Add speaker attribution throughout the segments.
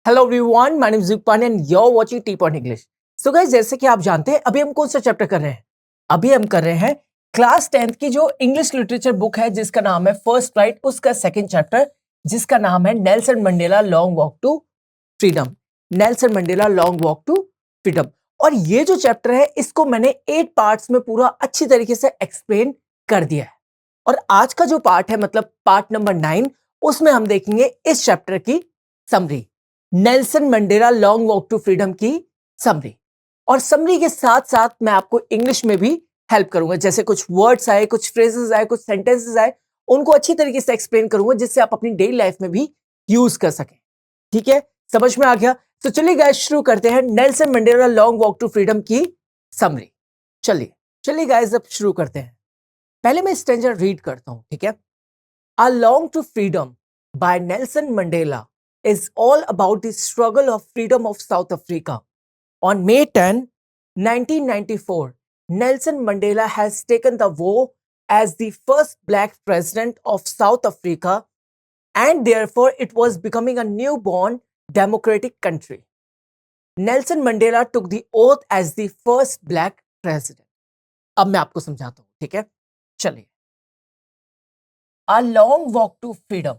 Speaker 1: Hello everyone, my name is Yugpan and you are watching T point English. So guys, जैसे कि आप जानते हैं अभी हम कौन सा चैप्टर कर रहे हैं। अभी हम कर रहे हैं क्लास 10th की जो इंग्लिश लिटरेचर बुक है जिसका नाम है फर्स्ट राइट, उसका सेकंड चैप्टर जिसका नाम है Nelson Mandela long walk to freedom. Nelson Mandela long walk to freedom. और ये जो चैप्टर है इसको मैंने 8 पार्ट्स में पूरा अच्छी तरीके से एक्सप्लेन कर दिया है। और आज का जो पार्ट है मतलब पार्ट नंबर 9, उसमें हम देखेंगे इस चैप्टर की summary, Nelson Mandela long walk to freedom की समरी। और समरी के साथ साथ मैं आपको इंग्लिश में भी हेल्प करूंगा, जैसे कुछ वर्ड्स आए, कुछ फ्रेजेस आए, कुछ सेंटेंसेस आए, उनको अच्छी तरीके से एक्सप्लेन करूंगा जिससे आप अपनी डेली लाइफ में भी यूज कर सकें। ठीक है, समझ में आ गया? तो चलिए गाइस शुरू करते हैं Nelson Mandela long walk to freedom की समरी। चलिए चलिए गाइस अब शुरू करते हैं। पहले मैं स्टेंजर रीड करता हूं, ठीक है। A Long to Freedom by Nelson Mandela is all about the struggle of freedom of South Africa. On May 10, 1994, Nelson Mandela has taken the vow as the first black president of South Africa, and therefore it was becoming a newborn democratic country. Nelson Mandela took the oath as the first black president. अब मैं आपको समझाता हूं, ठीक है। चलिए, A Long Walk to Freedom,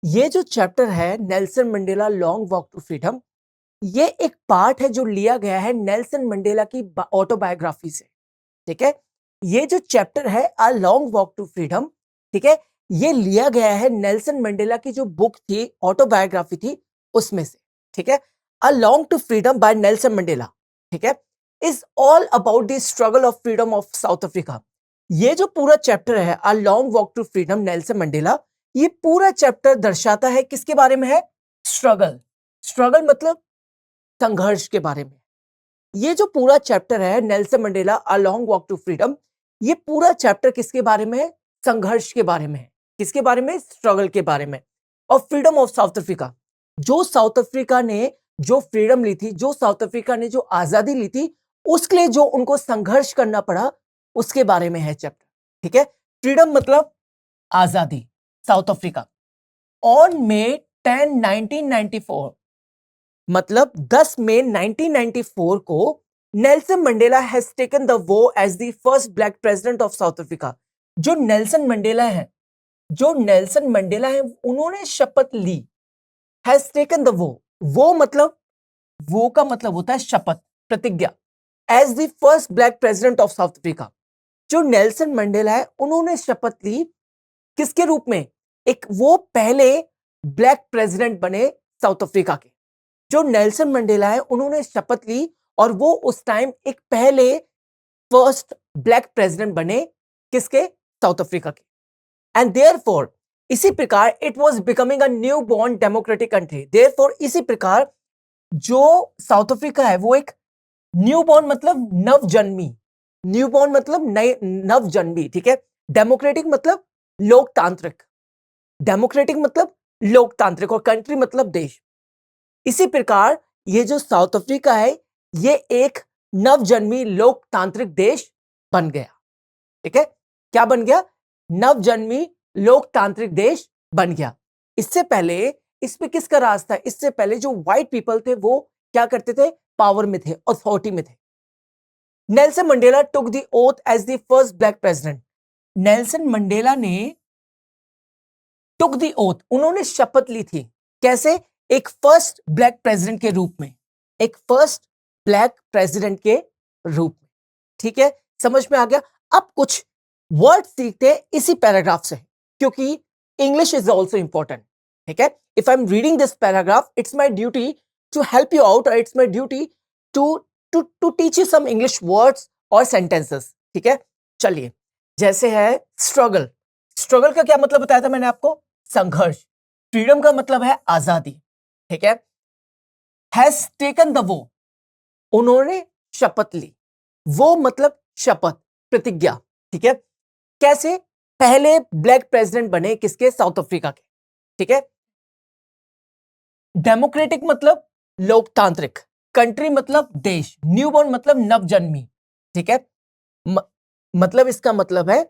Speaker 1: ये जो चैप्टर है Nelson Mandela long walk to freedom, ये एक पार्ट है जो लिया गया है नेल्सन मंडेला की ऑटोबायोग्राफी से। ठीक है, ये जो चैप्टर है a long walk to freedom, ठीक है, ये लिया गया है नेल्सन मंडेला की जो बुक थी, ऑटोबायोग्राफी थी, उसमें से। ठीक है, a long to freedom by Nelson Mandela, ठीक है, is all about the struggle of freedom of South Africa. ये जो पूरा चैप्टर है a long walk to freedom Nelson Mandela, ये पूरा चैप्टर दर्शाता है किसके बारे में है? स्ट्रगल। स्ट्रगल मतलब संघर्ष के बारे में। ये जो पूरा चैप्टर है Nelson Mandela a long walk to freedom, ये पूरा चैप्टर किसके बारे में है? संघर्ष के बारे में है। किसके बारे में? स्ट्रगल के बारे में। और फ्रीडम ऑफ साउथ अफ्रीका, जो साउथ अफ्रीका ने जो फ्रीडम ली थी, जो साउथ अफ्रीका ने जो आजादी ली थी, उसके लिए जो उनको संघर्ष करना पड़ा, उसके बारे में है चैप्टर। ठीक है, फ्रीडम मतलब आजादी, साउथ अफ्रीका। ऑन May 10, 1994, मतलब 10 मई 1994 को Nelson Mandela has taken the oath as the first black president of South Africa. जो नेल्सन मंडेला है, जो नेल्सन मंडेला है, उन्होंने शपथ ली, हैज टेकन द वो मतलब, वो का मतलब होता है शपथ, प्रतिज्ञा। As the first black president of South Africa, जो नेल्सन मंडेला है, उन्होंने शपथ ली किसके रूप में? एक वो पहले ब्लैक प्रेसिडेंट बने साउथ अफ्रीका के। जो नेल्सन मंडेला है, उन्होंने शपथ ली और वो उस टाइम एक पहले फर्स्ट ब्लैक प्रेसिडेंट बने किसके? साउथ अफ्रीका के। एंड देयरफॉर, इसी प्रकार it was becoming a new born democratic country. Therefore, इसी प्रकार जो साउथ अफ्रीका है वो एक न्यू बॉर्न मतलब नवजन्मी, न्यू बॉर्न मतलब नए नवजन्मी, ठीक है। डेमोक्रेटिक मतलब लोकतांत्रिक, डेमोक्रेटिक मतलब लोकतांत्रिक, और कंट्री मतलब देश। इसी प्रकार ये जो साउथ अफ्रीका है, ये एक नवजन्मी लोकतांत्रिक देश बन गया। ठीक है, क्या बन गया? नवजन्मी लोकतांत्रिक देश बन गया। इससे पहले इस पे किसका राज था? इससे पहले जो व्हाइट पीपल थे वो क्या करते थे? पावर में थे, अथॉरिटी में थे। Nelson Mandela took the oath as the first black president. Nelson Mandela ने टुक द ओथ, उन्होंने शपथ ली थी, कैसे? एक फर्स्ट ब्लैक प्रेसिडेंट के रूप में, एक फर्स्ट ब्लैक प्रेसिडेंट के रूप में। ठीक है, समझ में आ गया? अब कुछ वर्ड सीखते हैं इसी पैराग्राफ से, क्योंकि इंग्लिश इज ऑल्सो इंपॉर्टेंट। ठीक है, if I am reading this paragraph, it's my duty to help you out, और it's my duty to teach you some English words और सेंटेंसेस। ठीक है, चलिए, जैसे है स्ट्रगल। स्ट्रगल का क्या मतलब बताया था मैंने आपको? संघर्ष। फ्रीडम का मतलब है आजादी। ठीक है, हैज टेकन द वो, उन्होंने शपथ ली, वो मतलब शपथ, प्रतिज्ञा। ठीक है, कैसे? पहले ब्लैक प्रेसिडेंट बने किसके? साउथ अफ्रीका के। ठीक है, डेमोक्रेटिक मतलब लोकतांत्रिक, कंट्री मतलब देश, न्यूबॉर्न मतलब नवजन्मी। ठीक है, मतलब इसका मतलब है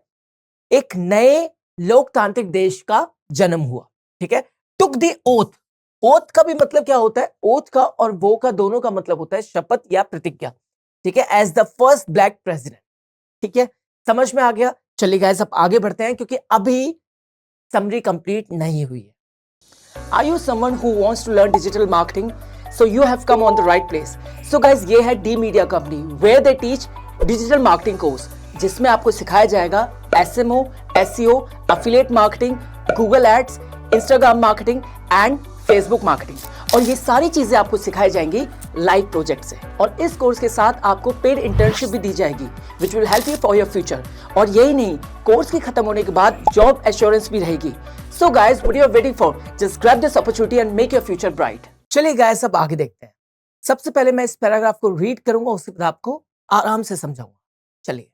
Speaker 1: एक नए लोकतांत्रिक देश का जन्म हुआ। ठीक है, टुक द ओथ, ओथ का भी मतलब क्या होता है? ओथ का और वो का दोनों का मतलब होता है शपथ या प्रतिज्ञा, ठीक है, as the first black president, ठीक है, समझ में आ गया। चलिए गाइस अब आगे बढ़ते हैं क्योंकि अभी समरी कंप्लीट नहीं हुई है। Are you someone who wants to learn digital marketing? So you have come on the right place. So guys, ये है D Media Company where they teach digital marketing course जिसमें आपको सिखाया जाएगा SMO, SEO, affiliate marketing, Google Ads, Instagram marketing and Facebook marketing। और ये सारी चीजें आपको सिखाई जाएंगी लाइव प्रोजेक्ट से। और इस कोर्स के साथ आपको पेड इंटर्नशिप भी दी जाएगी which will help you for your future. और यही नहीं, कोर्स के खत्म होने के बाद जॉब एश्योरेंस भी रहेगी। So guys, what you are waiting for? Just grab this opportunity and make your future bright. चलिए guys, अब आगे देखते हैं। सबसे पहले मैं इस पैराग्राफ को रीड करूंगा, उसके बाद आपको आराम से समझाऊंगा। चलिए।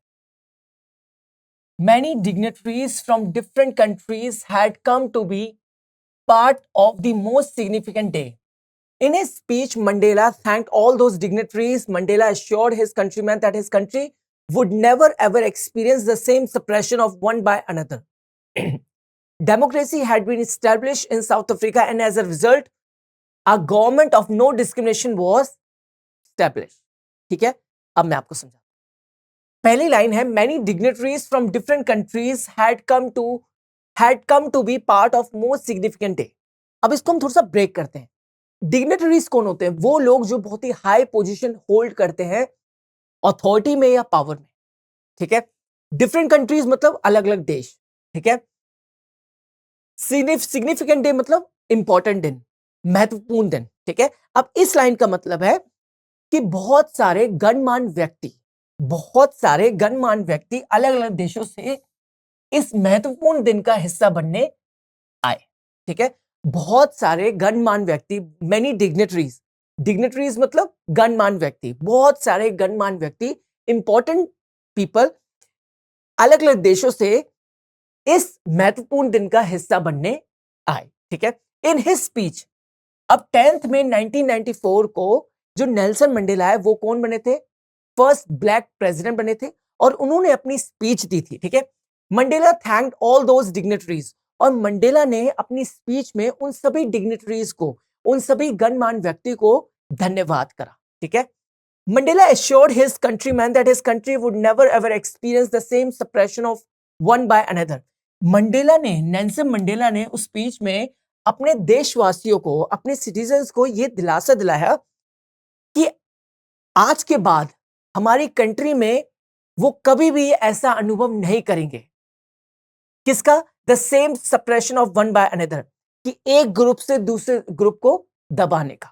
Speaker 1: Many dignitaries from different countries had come to be part of the most significant day. In his speech, Mandela thanked all those dignitaries. Mandela assured his countrymen that his country would never ever experience the same suppression of one by another. Democracy had been established in South Africa, and as a result, a government of no discrimination was established. ठीक है, अब मैं आपको समझा। पहली line है many dignitaries from different countries had come to be part of most significant day. अब इसको हम थोड़ा सा ब्रेक करते हैं। डिग्नेटरीज कौन होते हैं? वो लोग जो बहुत ही हाई पोजीशन होल्ड करते हैं अथॉरिटी में या पावर में, ठीक है। डिफरेंट कंट्रीज मतलब अलग अलग देश, ठीक है। सिग्निफिकेंट डे मतलब इंपॉर्टेंट दिन, महत्वपूर्ण दिन, ठीक है। अब इस लाइन का मतलब है कि बहुत सारे गणमान्य व्यक्ति अलग अलग देशों से इस महत्वपूर्ण दिन का हिस्सा बनने आए, ठीक है। बहुत सारे गणमान्य व्यक्ति, मेनी डिग्नेटरीज मतलब गणमान्य व्यक्ति, बहुत सारे गणमान्य व्यक्ति, इंपॉर्टेंट पीपल अलग अलग देशों से इस महत्वपूर्ण दिन का हिस्सा बनने आए, ठीक है। इन हिज स्पीच, अब 10th में 1994 को जो नेल्सन मंडेला है वो कौन बने थे? फर्स्ट ब्लैक प्रेसिडेंट बने थे और उन्होंने अपनी स्पीच दी थी, ठीक है। Mandela thanked all those dignitaries, और मंडेला ने अपनी स्पीच में उन सभी डिग्नेटरीज को, उन सभी गणमान्य व्यक्ति को धन्यवाद करा, ठीक है। Mandela assured his countrymen that his country would never ever experience the same suppression of one by another. Nelson Mandela ने उस स्पीच में अपने देशवासियों को, अपने सिटीजन्स को यह दिलासा दिलाया कि आज के बाद हमारी कंट्री में वो कभी भी ऐसा अनुभव नहीं करेंगे। किसका? The same suppression of one by another, कि एक ग्रुप से दूसरे ग्रुप को दबाने का।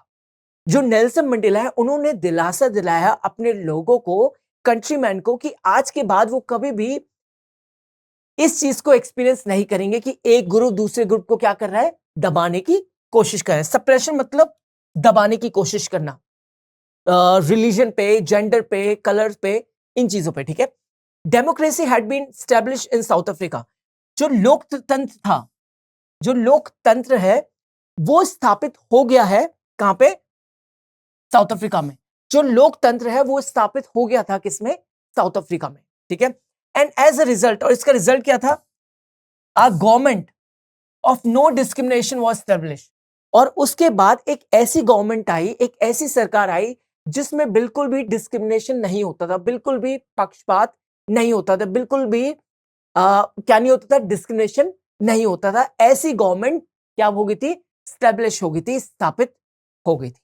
Speaker 1: जो नेल्सन मंडेला है उन्होंने दिलासा दिलाया अपने लोगों को, कंट्रीमैन को, कि आज के बाद वो कभी भी इस चीज को एक्सपीरियंस नहीं करेंगे कि एक ग्रुप दूसरे ग्रुप को क्या कर रहा है? दबाने की कोशिश कर रहा है। सप्रेशन मतलब दबाने की कोशिश करना, रिलीजन पे, जेंडर पे, कलर पे, इन चीजों पे, ठीक है। Democracy had been established in South Africa. जो लोकतंत्र था, जो लोकतंत्र है वो स्थापित हो गया है कहां पे? साउथ अफ्रीका में। जो लोकतंत्र है वो स्थापित हो गया था किसमें? साउथ अफ्रीका में, ठीक है। एंड एज अ रिजल्ट, और इसका रिजल्ट क्या था? A government of no discrimination was established. और उसके बाद एक ऐसी गवर्नमेंट आई, एक ऐसी सरकार आई जिसमें बिल्कुल भी डिस्क्रिमिनेशन नहीं होता था, बिल्कुल भी पक्षपात नहीं होता था, बिल्कुल भी क्या नहीं होता था? डिस्क्रिमिनेशन नहीं होता था। ऐसी गवर्नमेंट क्या हो गई थी? स्टैब्लिश हो गई थी, स्थापित हो गई थी,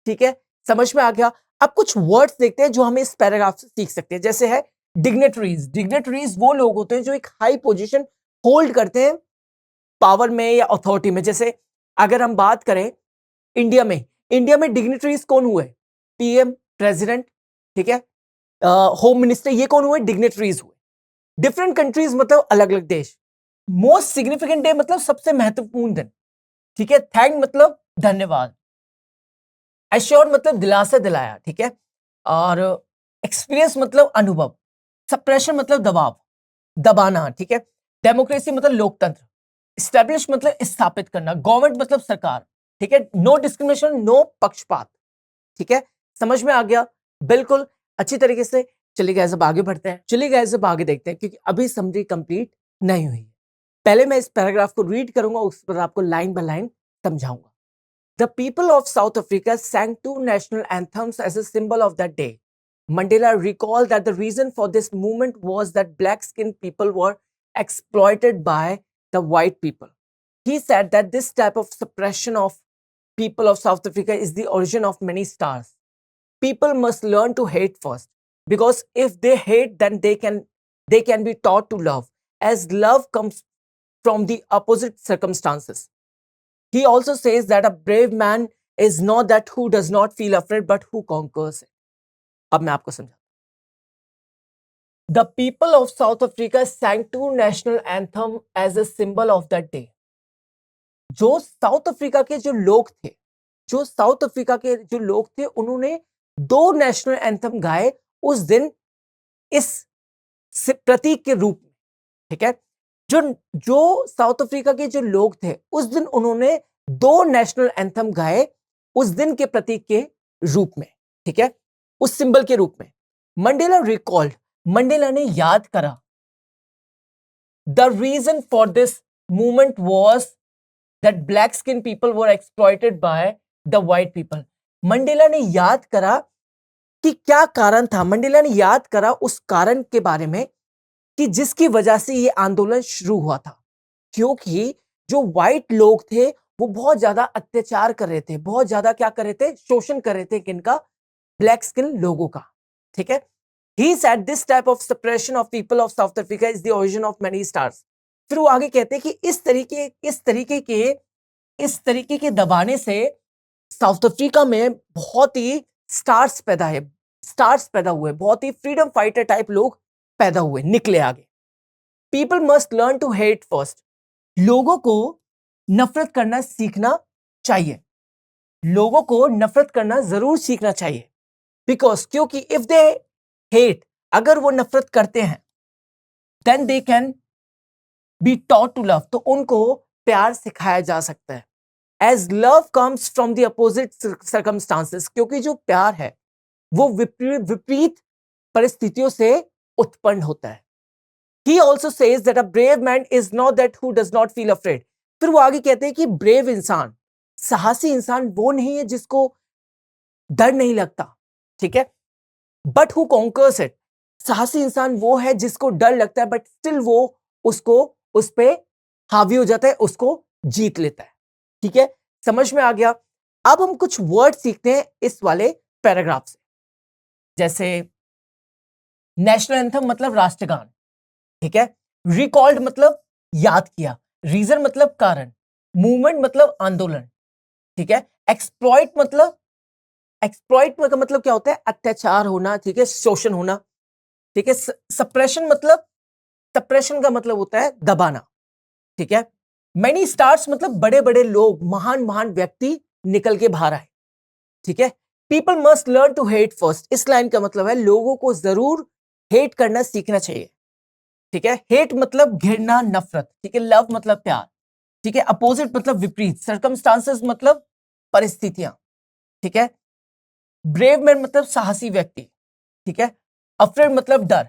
Speaker 1: ठीक है। समझ में आ गया? अब कुछ वर्ड्स देखते हैं जो हमें इस पैराग्राफ से सीख सकते हैं। जैसे है डिग्नेटरीज। डिग्नेटरीज वो लोग होते हैं जो एक हाई पोजीशन होल्ड करते हैं पावर में या अथॉरिटी में। जैसे अगर हम बात करें इंडिया में डिग्नेटरीज कौन हुए? पीएम, प्रेसिडेंट, ठीक है, होम मिनिस्टर, ये कौन हुए? डिग्नेटरीज हुए। डिफरेंट कंट्रीज मतलब अलग अलग देश। मोस्ट सिग्निफिकेंट डे मतलब सबसे महत्वपूर्ण दिन, ठीक है। थैंक मतलब धन्यवाद। एश्योर्ड मतलब दिलासा दिलाया, ठीक है। और एक्सपीरियंस मतलब अनुभव। सप्रेशन मतलब दबाव, दबाना, ठीक है। डेमोक्रेसी मतलब लोकतंत्र। एस्टैब्लिश मतलब स्थापित करना। गवर्नमेंट मतलब सरकार, ठीक है। नो डिस्क्रिमिनेशन, नो पक्षपात, ठीक है। समझ में आ गया? बिल्कुल अच्छी तरीके से। चलिए गाइस अब आगे बढ़ते हैं। चलिए गाइस अब आगे देखते हैं क्योंकि अभी समरी कंप्लीट नहीं हुई है। पहले मैं इस पैराग्राफ को रीड करूंगा, उस पर आपको लाइन बाय लाइन समझाऊंगा। The people of South Africa sang two national anthems as a symbol of that day. Mandela recalled that the reason for this movement was that black-skinned people were exploited by the white people. He said that this type of suppression of people of South Africa is the origin of many stars. People must learn to hate first, because if they hate, then they can be taught to love, as love comes from the opposite circumstances. He also says that a brave man is not that who does not feel afraid but who conquers it. अब मैं आपको समझा. The people of South Africa sang two national anthem as a symbol of that day. जो south Africa के जो लोग थे उन्होंने दो नेशनल एंथम गाए उस दिन इस प्रतीक के रूप में. ठीक है, जो साउथ अफ्रीका के जो लोग थे उस दिन उन्होंने दो नेशनल एंथम गाए उस दिन के प्रतीक के रूप में. ठीक है, उस सिंबल के रूप में. मंडेला ने याद करा. The reason for this movement was that black skin people were exploited by the white people. Mandela ने याद करा कि क्या कारण था. मंडेला ने याद करा उस कारण के बारे में कि जिसकी वजह से ये आंदोलन शुरू हुआ था, क्योंकि जो व्हाइट लोग थे वो बहुत ज्यादा अत्याचार कर रहे थे, बहुत ज्यादा क्या कर रहे थे, शोषण कर रहे थे किनका, ब्लैक स्किन लोगों का. ठीक है, he said this type of suppression of people of South Africa is the origin of many stars. फिर वो आगे कहते हैं कि इस तरीके के दबाने से साउथ अफ्रीका में बहुत ही स्टार्स पैदा हुए, बहुत ही फ्रीडम फाइटर टाइप लोग पैदा हुए, निकले आगे. People must learn to hate first. लोगों को नफरत करना सीखना चाहिए. लोगों को नफरत करना जरूर सीखना चाहिए. बिकॉज क्योंकि इफ दे हेट, अगर वो नफरत करते हैं, then they can be taught to love, तो उनको प्यार सिखाया जा सकता है. As love comes from the opposite circumstances, क्योंकि जो प्यार है वो विपरीत परिस्थितियों से उत्पन्न होता है. He also says that a brave man is not that who does not feel afraid. फिर वो आगे कहते हैं कि ब्रेव इंसान, साहसी इंसान वो नहीं है जिसको डर नहीं लगता. ठीक है, बट हु कॉन्कर्स इट. साहसी इंसान वो है जिसको डर लगता है बट स्टिल वो उस पे हावी हो जाता है, उसको जीत लेता है. ठीक है, समझ में आ गया. अब हम कुछ वर्ड सीखते हैं इस वाले पैराग्राफ से. जैसे नेशनल एंथम मतलब राष्ट्रगान. ठीक है, रिकॉल्ड मतलब याद किया, रीजन मतलब कारण, मूवमेंट मतलब आंदोलन. ठीक है, एक्सप्लॉइट का मतलब क्या होता है, अत्याचार होना. ठीक है, शोषण होना. ठीक है, सप्रेशन का मतलब होता है दबाना. ठीक है, मेनी स्टार्स मतलब बड़े बड़े लोग, महान व्यक्ति निकल के बाहर आए. ठीक है, people must learn to hate first. इस लाइन का मतलब है लोगों को जरूर हेट करना सीखना चाहिए. ठीक है, हेट मतलब घृणा, नफरत. ठीक है, लव मतलब प्यार. ठीक है, अपोजिट मतलब विपरीत, सर्कमस्टांसेस मतलब परिस्थितियां. ठीक है, ब्रेव मैन मतलब साहसी व्यक्ति. ठीक है, अफ्रेड मतलब डर.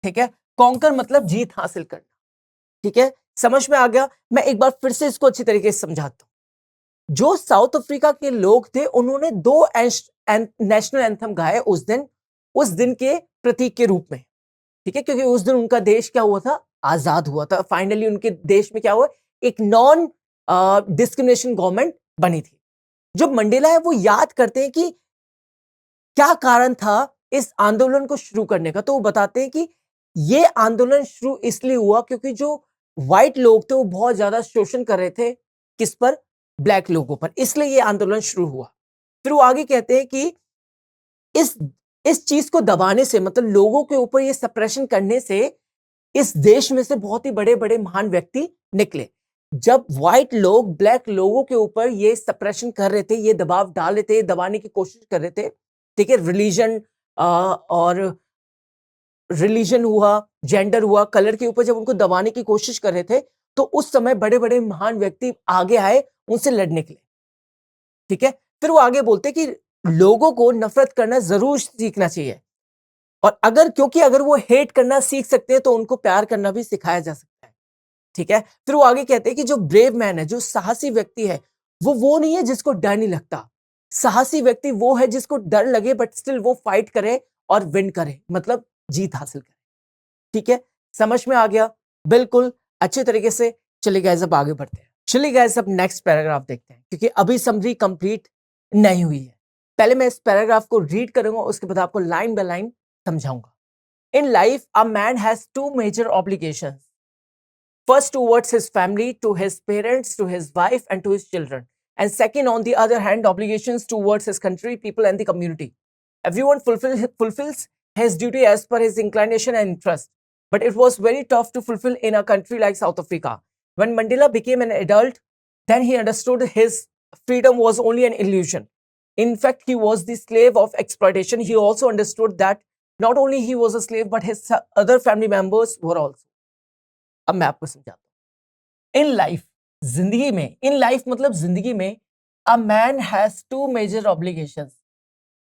Speaker 1: ठीक है, कॉन्कर मतलब जीत हासिल करना. ठीक है, समझ में आ गया. मैं एक बार फिर से इसको अच्छी तरीके से समझाता हूं. जो साउथ अफ्रीका के लोग थे उन्होंने दो नेशनल एंथम गाए उस दिन के प्रतीक के रूप में. ठीक है, क्योंकि उस दिन उनका देश क्या हुआ था, आजाद हुआ था. फाइनली उनके देश में क्या हुआ, एक नॉन डिस्क्रिमिनेशन गवर्नमेंट बनी थी. जो मंडेला है वो याद करते हैं कि क्या कारण था इस आंदोलन को शुरू करने का. तो वो बताते हैं कि ये आंदोलन शुरू इसलिए हुआ क्योंकि जो व्हाइट लोग थे वो बहुत ज्यादा शोषण कर रहे थे, किस पर, ब्लैक लोगों पर, इसलिए ये आंदोलन शुरू हुआ. फिर वो आगे कहते हैं कि इस चीज को दबाने से, मतलब लोगों के ऊपर ये सप्रेशन करने से इस देश में से बहुत ही बड़े बड़े महान व्यक्ति निकले. जब व्हाइट लोग ब्लैक लोगों के ऊपर ये सप्रेशन कर रहे थे, ये दबाव डाल रहे थे, दबाने की कोशिश कर रहे थे. ठीक है, रिलीजन हुआ, जेंडर हुआ, कलर के ऊपर जब उनको दबाने की कोशिश कर रहे थे, तो उस समय बड़े बड़े महान व्यक्ति आगे आए उनसे लड़ने के लिए. ठीक है, फिर वो आगे बोलते कि लोगों को नफरत करना जरूर सीखना चाहिए, और क्योंकि अगर वो हेट करना सीख सकते हैं तो उनको प्यार करना भी सिखाया जा सकता है. ठीक है, फिर वो आगे कहते हैं कि जो ब्रेव मैन है, जो साहसी व्यक्ति है, वो नहीं है जिसको डर नहीं लगता। साहसी व्यक्ति वो है जिसको डर लगे बट स्टिल वो फाइट करे और विन करे, मतलब जीत हासिल करे। ठीक है, समझ में आ गया? बिल्कुल अच्छे तरीके से। चलिए गाइस अब आगे बढ़ते हैं। चलिए गाइस अब नेक्स्ट पैराग्राफ देखते हैं, क्योंकि अभी समरी कंप्लीट नहीं हुई है। पहले मैं इस पैराग्राफ को रीड करूंगा, उसके बाद आपको लाइन बाय लाइन समझाऊंगा। In life a man has two major obligations, first towards his family, to his parents, to his wife, and to his children. And second, on the other hand, obligations towards his country, people, and the community. Everyone fulfills his duty as per his inclination and interest. But it was very tough to fulfill in a country like South Africa. When Mandela became an adult, then he understood his freedom was only an illusion. In fact, he was the slave of exploitation. He also understood that not only he was a slave, but his other family members were also. अब मैं आपको समझाता हूं। In life, जिंदगी में, in life मतलब जिंदगी में, a man has two major obligations.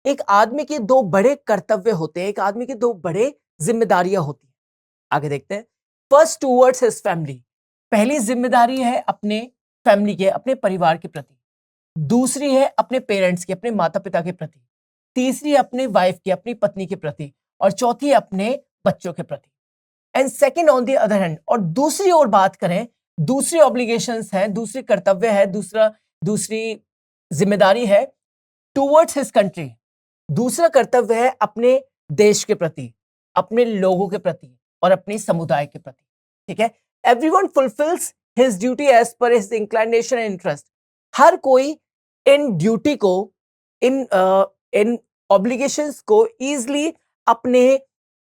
Speaker 1: एक आदमी के दो बड़े कर्तव्य होते हैं, एक आदमी की दो बड़े जिम्मेदारियां होती हैं। आगे देखते हैं। फर्स्ट टूवर्ड्स हिज फैमिली, पहली जिम्मेदारी है अपने फैमिली के, अपने परिवार के प्रति। दूसरी है अपने पेरेंट्स की, अपने माता पिता के प्रति। तीसरी अपने वाइफ की, अपनी पत्नी के प्रति। और चौथी अपने बच्चों के प्रति। And second on the other hand, और दूसरी ओर बात करें, दूसरी ऑब्लिगेशंस हैं, दूसरी कर्तव्य है, दूसरी जिम्मेदारी है टूवर्ड्स हिज कंट्री। दूसरा कर्तव्य है अपने देश के प्रति, अपने लोगों के प्रति और अपने समुदाय के प्रति। ठीक है, everyone fulfills his duty as per his inclination and interest. हर कोई इन ड्यूटी को, इन ऑब्लिगेशंस को इजिली अपने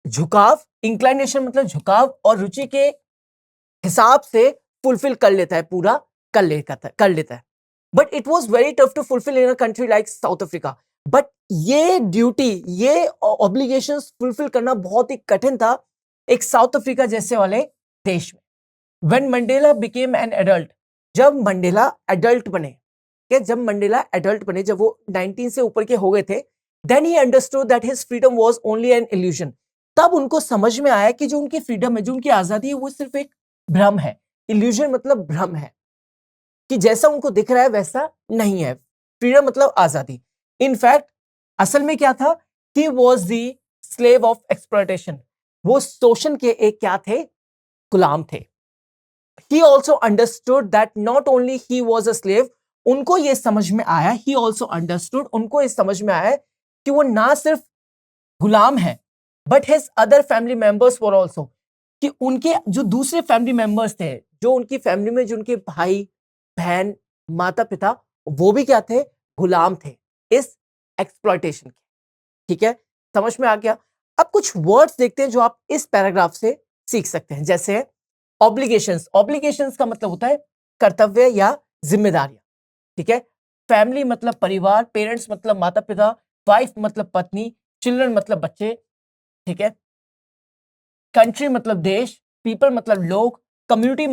Speaker 1: झुकाव, इंक्लाइनेशन मतलब झुकाव, और रुचि के हिसाब से फुलफिल कर लेता है, पूरा कर लेता है। But it was very tough to fulfil in a country like South Africa. But ये ड्यूटी, ये ऑब्लिगेशंस फुलफिल करना बहुत ही कठिन था एक साउथ अफ्रीका जैसे वाले देश में। When Mandela became an adult, जब मंडेला एडल्ट बने, जब वो 19 से ऊपर के हो गए थे, then he understood that his freedom was only an illusion. तब उनको समझ में आया कि जो उनकी फ्रीडम है, जो उनकी आजादी है, वो सिर्फ एक भ्रम है। इल्यूजन मतलब भ्रम है, कि जैसा उनको दिख रहा है वैसा नहीं है। फ्रीडम मतलब आजादी। इनफैक्ट असल में क्या था, he was the slave of exploitation. वो शोषण के एक क्या थे, गुलाम थे। He also understood that not only he was a slave, उनको ये समझ में आया, ही ऑल्सो अंडरस्टूड, उनको ये समझ में आया कि वो ना सिर्फ गुलाम है, but his other family members were also, कि उनके जो दूसरे फैमिली मेंबर्स थे, जो उनकी फैमिली में जो उनके भाई बहन माता पिता, वो भी क्या थे, गुलाम थे इस एक्सप्लॉयटेशन के। ठीक है, समझ में आ गया? अब कुछ वर्ड्स देखते हैं जो आप इस पैराग्राफ से सीख सकते हैं, जैसे ऑब्लिगेशंस। ऑब्लिगेशंस का मतलब होता है कर्तव्य या जिम्मेदारियां। ठीक है, फैमिली मतलब परिवार, पेरेंट्स मतलब माता पिता, वाइफ मतलब पत्नी, चिल्ड्रन मतलब बच्चे। ठीक है, कंट्री मतलब देश, पीपल मतलब लोग, कम्युनिटी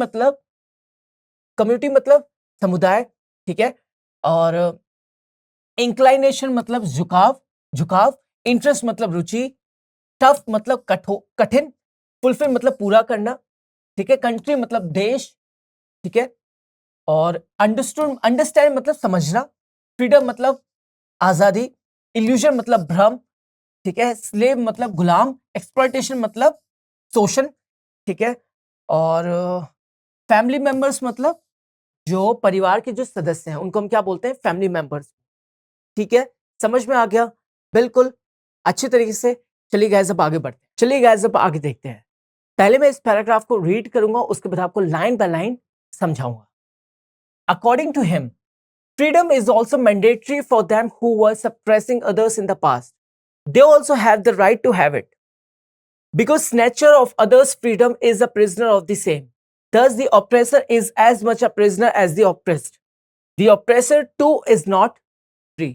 Speaker 1: मतलब समुदाय। ठीक है, और इंक्लाइनेशन मतलब झुकाव, इंटरेस्ट मतलब रुचि, टफ मतलब कठिन, फुलफिल मतलब पूरा करना। ठीक है, कंट्री मतलब देश। ठीक है, और अंडरस्टैंड मतलब समझना, फ्रीडम मतलब आजादी, इल्यूजन मतलब भ्रम। ठीक है, स्लेव मतलब गुलाम, एक्सप्लॉयटेशन मतलब शोषण। ठीक है, और फैमिली मेंबर्स मतलब जो परिवार के जो सदस्य हैं, उनको हम क्या बोलते हैं, फैमिली मेंबर्स। ठीक है, समझ में आ गया? बिल्कुल अच्छी तरीके से। चलिए गाइस अब आगे बढ़ते हैं। चलिए गाइस अब आगे देखते हैं। पहले मैं इस पैराग्राफ को रीड करूंगा, उसके बाद आपको लाइन बाय लाइन समझाऊंगा। According to him, freedom is also mandatory for them who were suppressing others in the past. They also have the right to have it. Because snatcher of others' freedom is a prisoner of the same. Thus, the oppressor is as much a prisoner as the oppressed. The oppressor too is not free.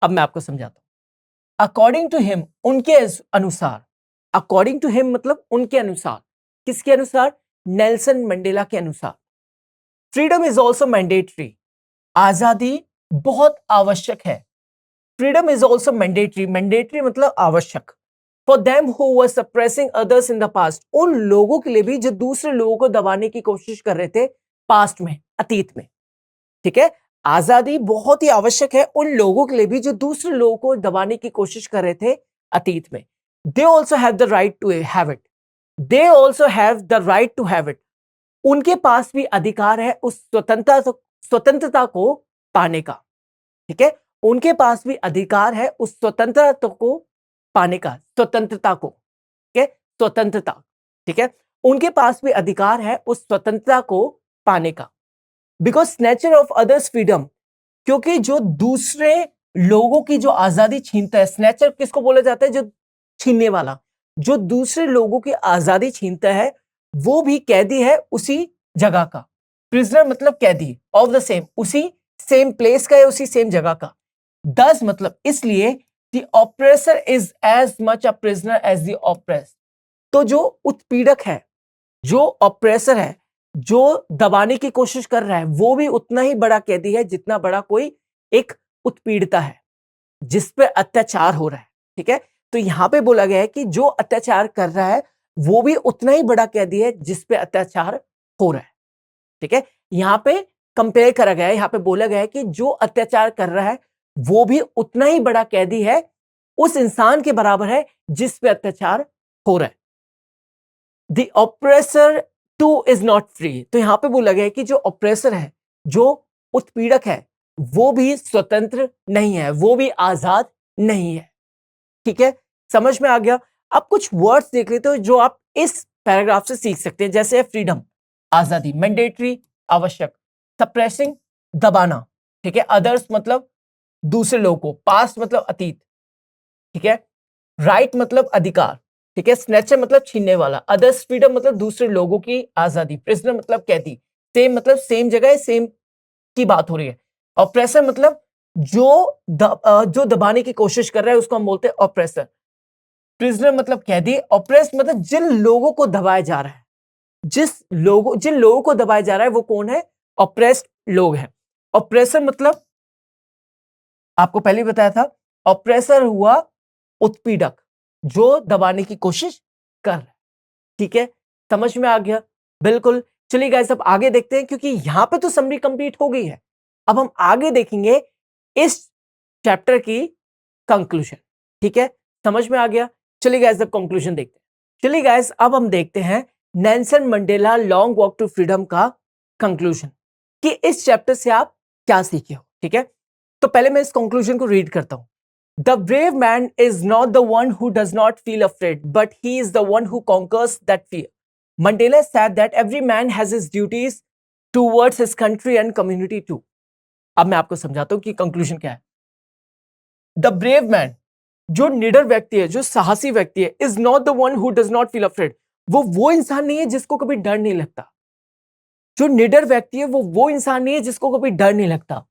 Speaker 1: अब मैं आपको समझाता हूं। According to him, उनके अनुसार। According to him मतलब उनके अनुसार। किसके अनुसार? नेल्सन मंडेला के अनुसार। Freedom is also mandatory. आजादी बहुत आवश्यक है। फ्रीडम इज ऑल्सो मैंडेटरी मतलब आवश्यक। For them who were suppressing others in the past, उन लोगों के लिए भी जो दूसरे लोगों को दबाने की कोशिश कर रहे थे पास्ट में, अतीत में। ठीक है, आजादी बहुत ही आवश्यक है उन लोगों के लिए भी जो दूसरे लोगों को दबाने की कोशिश कर रहे थे अतीत में। They also have the right to have it, they also have the right to have it. उनके पास भी अधिकार है उस स्वतंत्रता को पाने का। ठीक है, उनके पास भी अधिकार है उस स्वतंत्रता को पाने का, स्वतंत्रता को। ठीक है, स्वतंत्रता। ठीक है, उनके पास भी अधिकार है उस स्वतंत्रता को पाने का। Because snatcher of others freedom, क्योंकि जो दूसरे लोगों की जो आजादी छीनता है, स्नैचर किसको बोला जाता है? जो छीनने वाला, जो दूसरे लोगों की आजादी छीनता है वो भी कैदी है उसी जगह का। प्रिजनर मतलब कैदी, ऑफ द सेम, उसी सेम प्लेस का है, उसी सेम जगह का। दस मतलब इसलिए the oppressor is as much a prisoner as the oppressed. तो जो उत्पीड़क है, जो ऑप्रेसर है, जो दबाने की कोशिश कर रहा है, वो भी उतना ही बड़ा कैदी है जितना बड़ा कोई एक उत्पीड़िता है जिस पे अत्याचार हो रहा है। ठीक है, तो यहां पे बोला गया है कि जो अत्याचार कर रहा है वो भी उतना ही बड़ा कैदी है जिस पे अत्याचार हो रहा है। ठीक है, यहां पे कंपेयर करा गया है, यहां पे बोला गया है कि जो अत्याचार कर रहा है वो भी उतना ही बड़ा कैदी है, उस इंसान के बराबर है जिस पे अत्याचार हो रहा है। The oppressor two is not free. तो यहां पे बोला गया है कि जो ऑप्रेसर है, जो उत्पीड़क है, वो भी स्वतंत्र नहीं है, वो भी आजाद नहीं है। ठीक है, समझ में आ गया? अब कुछ वर्ड्स देख लेते हो जो आप इस पैराग्राफ से सीख सकते हैं, जैसे फ्रीडम आजादी, मैंडेटरी आवश्यक, सप्रेसिंग दबाना। ठीक है, अदर्स मतलब दूसरे लोगों को, पास्ट मतलब अतीत। ठीक है, राइट मतलब अधिकार। ठीक है, स्नैचर मतलब छीनने वाला, अदर्स फ्रीडम मतलब दूसरे लोगों की आजादी, प्रिजनर मतलब कैदी, सेम मतलब सेम जगह सेम की बात हो रही है। ऑप्रेसर मतलब जो दबाने की कोशिश कर रहा है उसको हम बोलते हैं ऑप्रेसर। प्रिजनर मतलब कैदी, ऑप्रेस मतलब जिन लोगों को दबाया जा रहा है, जिन लोगों को दबाया जा रहा है वो कौन है? ऑप्रेस्ड लोग हैं। ऑप्रेसर मतलब आपको पहले ही बताया था, ऑप्रेसर हुआ उत्पीड़क जो दबाने की कोशिश कर रहा है। ठीक है, समझ में आ गया? बिल्कुल। चलिए गाइस अब आगे देखते हैं, क्योंकि यहां पे तो समरी कंप्लीट हो गई है। अब हम आगे देखेंगे इस चैप्टर की कंक्लूजन। ठीक है, समझ में आ गया? चलिए गाइस अब कंक्लूजन देखते हैं। चलिए गाइस अब हम देखते हैं Nelson Mandela long walk to freedom का कंक्लूजन, कि इस चैप्टर से आप क्या सीखे हो। ठीक है, तो पहले मैं इस कंक्लूजन को रीड करता हूं। The brave man is not the one who does not feel afraid, but he is the one who conquers that fear. Mandela said that every man has his duties towards his country and community too. अब मैं आपको समझाता हूं कि conclusion क्या है। The brave man, जो निडर व्यक्ति है, जो साहसी व्यक्ति है, is not the one who does not feel afraid. वो इंसान नहीं है जिसको कभी डर नहीं लगता। जो निडर व्यक्ति है वो इंसान नहीं है जिसको कभी डर नहीं लगता,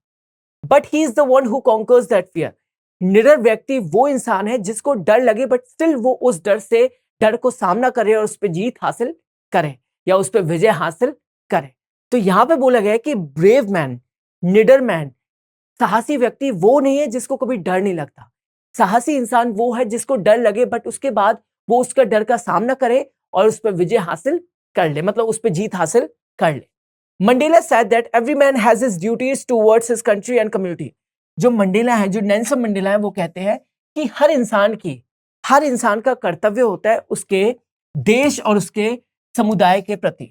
Speaker 1: but he is the one who conquers that fear. निडर व्यक्ति वो इंसान है जिसको डर लगे बट स्टिल वो उस डर को सामना करे और उस पर जीत हासिल करे या उस पर विजय हासिल करे। तो यहां पे बोला गया है कि ब्रेव मैन, निडर मैन, साहसी व्यक्ति वो नहीं है जिसको कभी डर नहीं लगता। साहसी इंसान वो है जिसको डर लगे बट उसके बाद वो उसका डर का सामना करे और उस पर विजय हासिल कर ले, मतलब उस पर जीत हासिल कर ले। Mandela said that every man has his duties towards his country and community. जो मंडेला है, जो नेल्सन मंडेला है, वो कहते हैं कि हर इंसान का कर्तव्य होता है उसके देश और उसके समुदाय के प्रति।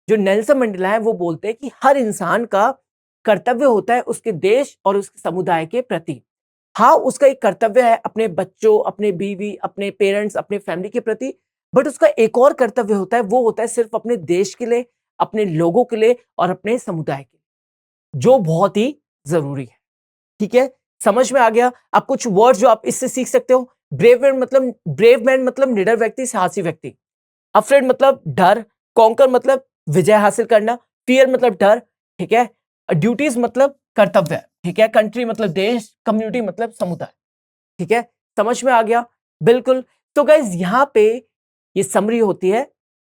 Speaker 1: जो नेल्सन मंडेला है वो बोलते हैं कि हर इंसान का कर्तव्य होता है उसके देश और उसके समुदाय के प्रति। हाँ, उसका एक कर्तव्य है अपने बच्चों, अपने बीवी, अपने पेरेंट्स, अपने फैमिली के प्रति, बट उसका एक और कर्तव्य होता है, वो होता है सिर्फ अपने देश के लिए, अपने लोगों के लिए और अपने समुदाय के लिए, जो बहुत ही जरूरी है। ठीक है, समझ में आ गया? अब कुछ वर्ड जो आप इससे सीख सकते हो। ब्रेव मैन मतलब निडर व्यक्ति, साहसी व्यक्ति। अफ्रेड मतलब डर, कॉन्कर मतलब विजय हासिल करना, फियर मतलब डर। ठीक है, ड्यूटीज मतलब कर्तव्य। ठीक है, कंट्री मतलब देश, कम्युनिटी मतलब समुदाय। ठीक है, समझ में आ गया? बिल्कुल। तो गाइज यहाँ पे ये समरी होती है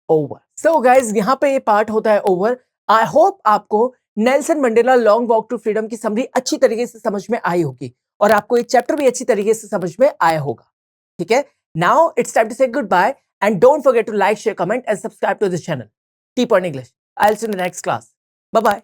Speaker 1: ओवर। सो गाइज यहाँ पे ये पार्ट होता है ओवर। आई होप आपको Nelson Mandela long walk to freedom की समरी अच्छी तरीके से समझ में आई होगी और आपको ये चैप्टर भी अच्छी तरीके से समझ में आया होगा। ठीक है, now it's time to say good bye and don't forget to like, share, comment and subscribe to this channel T Point English. I'll see you in the next class. Bye bye.